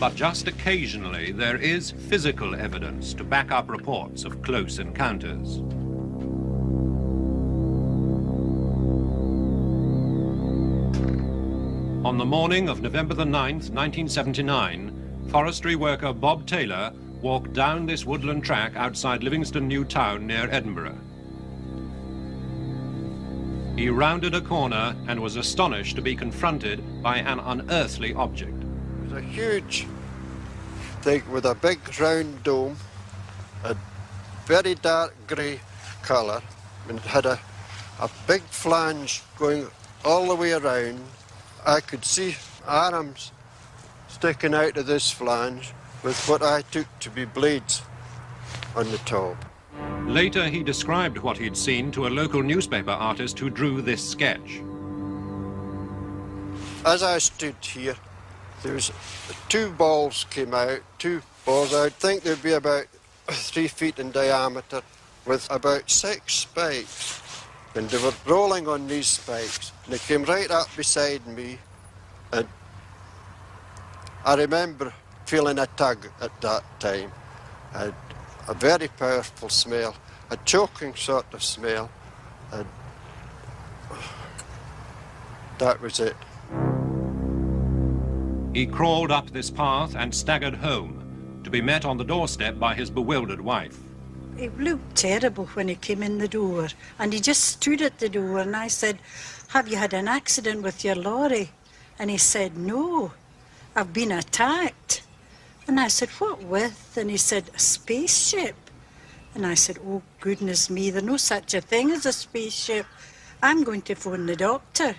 but just occasionally there is physical evidence to back up reports of close encounters. On the morning of November the 9th, 1979, forestry worker Bob Taylor walked down this woodland track outside Livingston New Town near Edinburgh. He rounded a corner and was astonished to be confronted by an unearthly object. It was a huge thing with a big round dome, a very dark grey colour, and it had a big flange going all the way around. I could see arms sticking out of this flange with what I took to be blades on the top. Later, he described what he'd seen to a local newspaper artist who drew this sketch. As I stood here, there was two balls came out, two balls. I think they'd be about 3 feet in diameter with about 6 spikes. And they were rolling on these spikes. And they came right up beside me. And I remember feeling a tug at that time. A very powerful smell, a choking sort of smell. And that was it. He crawled up this path and staggered home, to be met on the doorstep by his bewildered wife. It looked terrible when he came in the door, and he just stood at the door, and I said, "Have you had an accident with your lorry?" And he said, "No, I've been attacked." And I said, "What with?" And he said, "A spaceship." And I said, "Oh, goodness me, there's no such a thing as a spaceship. I'm going to phone the doctor.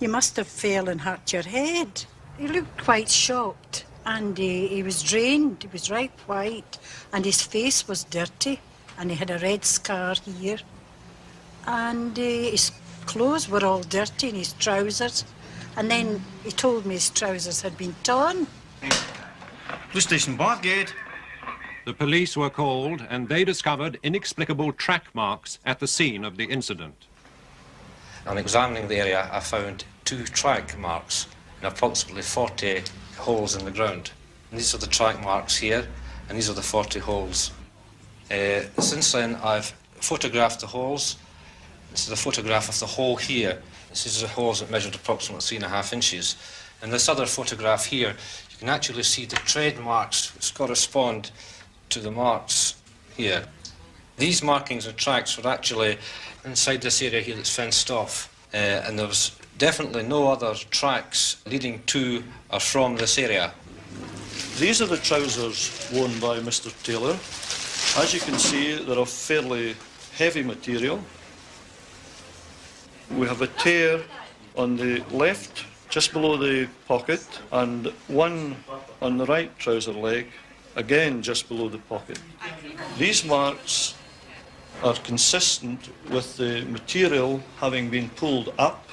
You must have fell and hurt your head." He looked quite shocked, and he was drained. He was right white, and his face was dirty, and he had a red scar here. And his clothes were all dirty, and his trousers. And then he told me his trousers had been torn. Police station, Bargate. The police were called, and they discovered inexplicable track marks at the scene of the incident. On examining the area, I found 2 track marks in approximately 40 holes in the ground. And these are the track marks here, and these are the 40 holes. Since then, I've photographed the holes. This is a photograph of the hole here. This is the holes that measured approximately 3.5 inches. In this other photograph here, you can actually see the tread marks which correspond to the marks here. These markings and tracks were actually inside this area here that's fenced off, and there was definitely no other tracks leading to or from this area. These are the trousers worn by Mr. Taylor. As you can see, they're of fairly heavy material. We have a tear on the left, just below the pocket, and one on the right trouser leg, again just below the pocket. These marks are consistent with the material having been pulled up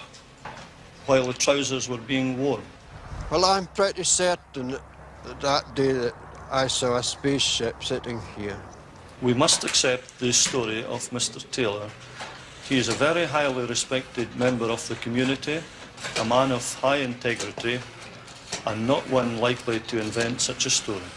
while the trousers were being worn. Well, I'm pretty certain that day that I saw a spaceship sitting here. We must accept the story of Mr. Taylor. He is a very highly respected member of the community, a man of high integrity, and not one likely to invent such a story.